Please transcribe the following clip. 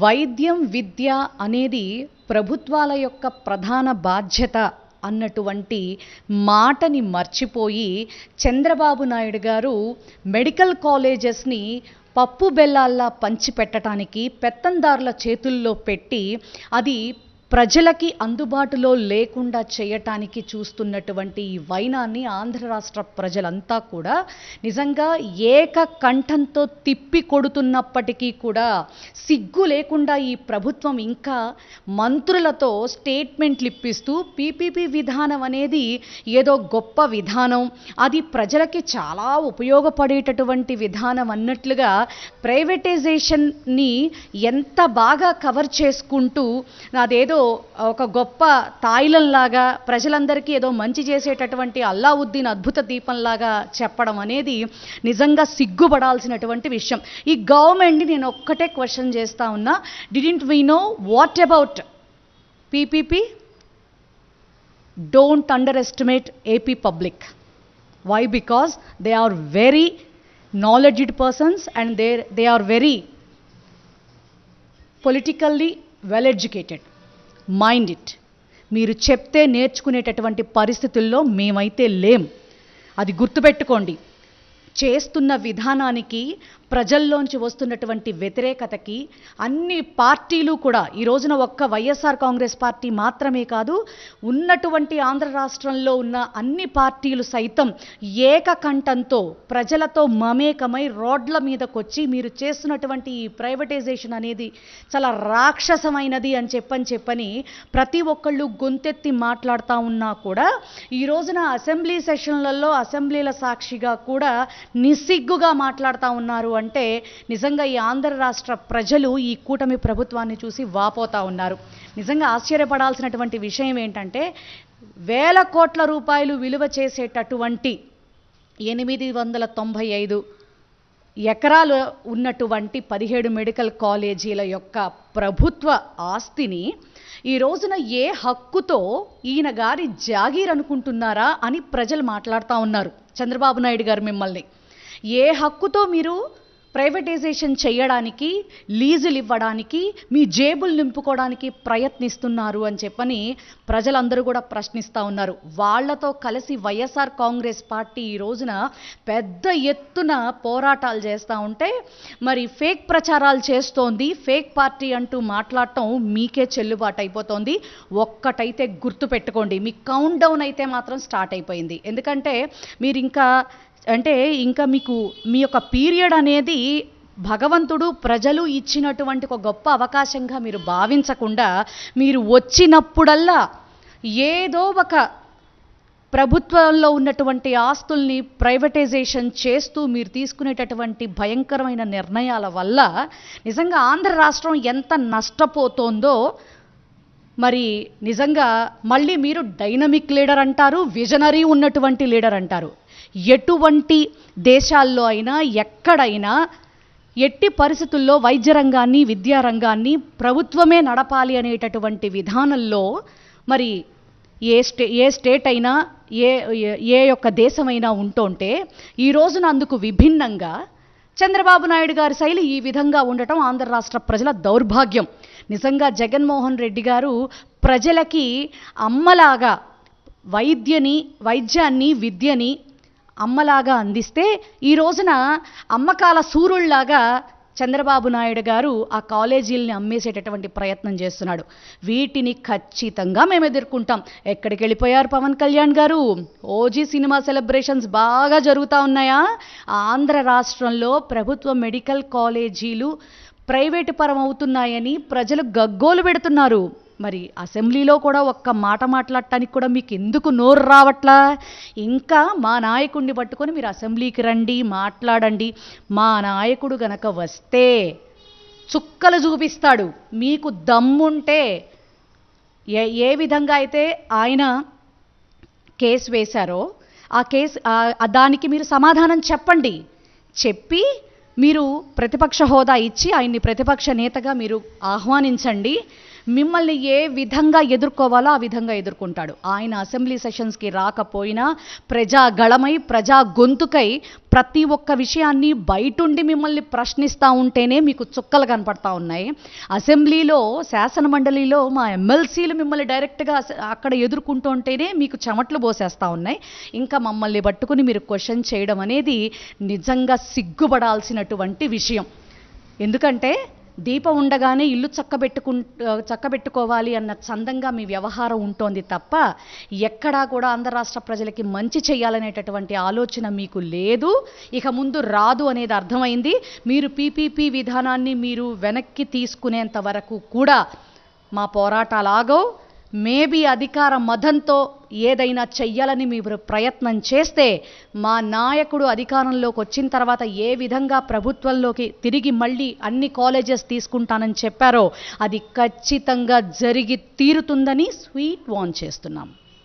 వైద్యం విద్య అనేది ప్రభుత్వాల యొక్క ప్రధాన బాధ్యత అన్నటువంటి మాటని మర్చిపోయి చంద్రబాబు నాయుడు గారు మెడికల్ కాలేజెస్ని పప్పు బెల్లాల్లా పంచిపెట్టడానికి పెత్తందారుల చేతుల్లో పెట్టి అది ప్రజలకి అందుబాటులో లేకుండా చేయటానికి చూస్తున్నటువంటి ఈ వైనాన్ని ఆంధ్ర రాష్ట్ర ప్రజలంతా కూడా నిజంగా ఏకకంఠంతో తిప్పి కొడుతున్నప్పటికీ కూడా సిగ్గు లేకుండా ఈ ప్రభుత్వం ఇంకా మంత్రులతో స్టేట్మెంట్లు ఇప్పిస్తూ పీపీపీ విధానం అనేది ఏదో గొప్ప విధానం, అది ప్రజలకి చాలా ఉపయోగపడేటటువంటి విధానం అన్నట్లుగా ప్రైవేటైజేషన్ని ఎంత బాగా కవర్ చేసుకుంటూ అదేదో ఒక గొప్ప తాయిలంలాగా ప్రజలందరికీ ఏదో మంచి చేసేటటువంటి అల్లావుద్దీన్ అద్భుత దీపంలాగా చెప్పడం అనేది నిజంగా సిగ్గుపడాల్సినటువంటి విషయం. ఈ గవర్నమెంట్ని నేను ఒక్కటే క్వశ్చన్ చేస్తా ఉన్నా, didn't we know what about PPP? Don't underestimate AP public. Why? Because they are very knowledgeable persons and they are very politically well educated. Mind it. మీరు చెప్తే నేర్చుకునేటటువంటి పరిస్థితుల్లో మేమైతే లేం, అది గుర్తుపెట్టుకోండి. చేస్తున్న విధానానికి ప్రజల్లోంచి వస్తున్నటువంటి వ్యతిరేకతకి అన్ని పార్టీలు కూడా ఈ రోజున ఒక్క వైఎస్ఆర్ కాంగ్రెస్ పార్టీ మాత్రమే కాదు, ఉన్నటువంటి ఆంధ్ర రాష్ట్రంలో ఉన్న అన్ని పార్టీలు సైతం ఏకకంఠంతో ప్రజలతో మమేకమై రోడ్ల మీదకొచ్చి మీరు చేస్తున్నటువంటి ఈ ప్రైవేటైజేషన్ అనేది చాలా రాక్షసమైనది అని చెప్పని ప్రతి ఒక్కళ్ళు గొంతెత్తి మాట్లాడుతూ ఉన్నా కూడా ఈ రోజున అసెంబ్లీ సెషన్లలో అసెంబ్లీల సాక్షిగా కూడా నిస్సిగ్గుగా మాట్లాడుతూ ఉన్నారు అంటే నిజంగా ఈ ఆంధ్ర రాష్ట్ర ప్రజలు ఈ కూటమి ప్రభుత్వాన్ని చూసి వాపోతా ఉన్నారు. నిజంగా ఆశ్చర్యపడాల్సినటువంటి విషయం ఏంటంటే, వేల కోట్ల రూపాయలు విలువ చేసేటటువంటి 895 ఎకరాలు ఉన్నటువంటి 17 మెడికల్ కాలేజీల యొక్క ప్రభుత్వ ఆస్తిని ఈ రోజున ఏ హక్కుతో ఈయన గారి జాగీర్ అనుకుంటున్నారా అని ప్రజలు మాట్లాడుతూ ఉన్నారు. చంద్రబాబు నాయుడు గారు మిమ్మల్ని ఏ హక్కుతో మీరు ప్రైవేటైజేషన్ చేయడానికి, లీజులు ఇవ్వడానికి, మీ జేబులు నింపుకోవడానికి ప్రయత్నిస్తున్నారు అని చెప్పని ప్రజలందరూ కూడా ప్రశ్నిస్తూ ఉన్నారు. వాళ్లతో కలిసి వైఎస్ఆర్ కాంగ్రెస్ పార్టీ ఈ రోజున పెద్ద ఎత్తున పోరాటాలు చేస్తూ ఉంటే మరి ఫేక్ ప్రచారాలు చేస్తోంది, ఫేక్ పార్టీ అంటూ మాట్లాడటం మీకే చెల్లుబాటు అయిపోతోంది. ఒక్కటైతే గుర్తుపెట్టుకోండి, మీ కౌంట్ డౌన్ అయితే మాత్రం స్టార్ట్ అయిపోయింది. ఎందుకంటే మీరు ఇంకా మీకు మీ యొక్క పీరియడ్ అనేది భగవంతుడు ప్రజలు ఇచ్చినటువంటి ఒక గొప్ప అవకాశంగా మీరు భావించకుండా మీరు వచ్చినప్పుడల్లా ఏదో ఒక ప్రభుత్వంలో ఉన్నటువంటి ఆస్తుల్ని ప్రైవేటైజేషన్ చేస్తూ మీరు తీసుకునేటటువంటి భయంకరమైన నిర్ణయాల వల్ల నిజంగా ఆంధ్ర రాష్ట్రం ఎంత నష్టపోతోందో మరి నిజంగా మళ్ళీ మీరు డైనమిక్ లీడర్ అంటారు, విజనరీ ఉన్నటువంటి లీడర్ అంటారు. ఎటువంటి దేశాల్లో అయినా ఎక్కడైనా ఎట్టి పరిస్థితుల్లో వైద్య రంగాన్ని, విద్యారంగాన్ని ప్రభుత్వమే నడపాలి అనేటటువంటి విధానంలో మరి ఏ స్టేట్ అయినా ఏ యొక్క దేశమైనా ఉంటుంటే ఈ రోజున అందుకు విభిన్నంగా చంద్రబాబు నాయుడు గారి శైలి ఈ విధంగా ఉండటం ఆంధ్ర రాష్ట్ర ప్రజల దౌర్భాగ్యం. నిజంగా జగన్మోహన్ రెడ్డి గారు ప్రజలకి అమ్మలాగా వైద్యాన్ని విద్యని అమ్మలాగా అందిస్తే ఈ రోజున అమ్మకాల సూరుళ్లాగా చంద్రబాబు నాయుడు గారు ఆ కాలేజీల్ని అమ్మేసేటటువంటి ప్రయత్నం చేస్తున్నాడు. వీటిని ఖచ్చితంగా మేము ఎదుర్కొంటాం. ఎక్కడికి వెళ్ళిపోయారు పవన్ కళ్యాణ్ గారు? ఓజీ సినిమా సెలబ్రేషన్స్ బాగా జరుగుతూ ఉన్నాయా? ఆంధ్ర రాష్ట్రంలో ప్రభుత్వ మెడికల్ కాలేజీలు ప్రైవేటు పరం అవుతున్నాయని ప్రజలు గగ్గోలు పెడుతున్నారు. మరి అసెంబ్లీలో కూడా ఒక్క మాట మాట్లాడటానికి కూడా మీకు ఎందుకు నోరు రావట్లా? ఇంకా మా నాయకుడిని పట్టుకొని మీరు అసెంబ్లీకి రండి, మాట్లాడండి. మా నాయకుడు గనక వస్తే చుక్కలు చూపిస్తాడు. మీకు దమ్ముంటే ఏ విధంగా అయితే ఆయన కేసు వేశారో ఆ కేసు దానికి మీరు సమాధానం చెప్పి మీరు ప్రతిపక్ష హోదా ఇచ్చి ఆయన్ని ప్రతిపక్ష నేతగా మీరు ఆహ్వానించండి. మిమ్మల్ని ఏ విధంగా ఎదుర్కోవాలో ఆ విధంగా ఎదుర్కొంటాడు. ఆయన అసెంబ్లీ సెషన్స్కి రాకపోయినా ప్రజాగళమై ప్రజా గొంతుకై ప్రతి ఒక్క విషయాన్ని బయటుండి మిమ్మల్ని ప్రశ్నిస్తూ ఉంటేనే మీకు చుక్కలు కనపడతా ఉన్నాయి. అసెంబ్లీలో శాసన మండలిలో మా ఎమ్మెల్సీలు మిమ్మల్ని డైరెక్ట్గా అక్కడ ఎదుర్కొంటూ ఉంటేనే మీకు చెమట్లు పోసేస్తూ ఉన్నాయి. ఇంకా మమ్మల్ని పట్టుకుని మీరు క్వశ్చన్ చేయడం అనేది నిజంగా సిగ్గుపడాల్సినటువంటి విషయం. ఎందుకంటే దీపం ఉండగానే ఇల్లు చక్కబెట్టుకోవాలి అన్న చందంగా మీ వ్యవహారం ఉంటోంది తప్ప ఎక్కడా కూడా ఆంధ్ర రాష్ట్ర ప్రజలకి మంచి చేయాలనేటటువంటి ఆలోచన మీకు లేదు, ఇక ముందు రాదు అనేది అర్థమైంది. మీరు పీపీపీ విధానాన్ని మీరు వెనక్కి తీసుకునేంత వరకు కూడా మా పోరాటాలాగో, మేబీ అధికార మదంతో ఏదైనా చెయ్యాలని మీరు ప్రయత్నం చేస్తే మా నాయకుడు అధికారంలోకి వచ్చిన తర్వాత ఏ విధంగా ప్రభుత్వంలోకి తిరిగి మళ్ళీ అన్ని కాలేజెస్ తీసుకుంటానని చెప్పారో అది ఖచ్చితంగా జరిగి తీరుతుందని స్వీట్ వార్న్ చేస్తున్నాం.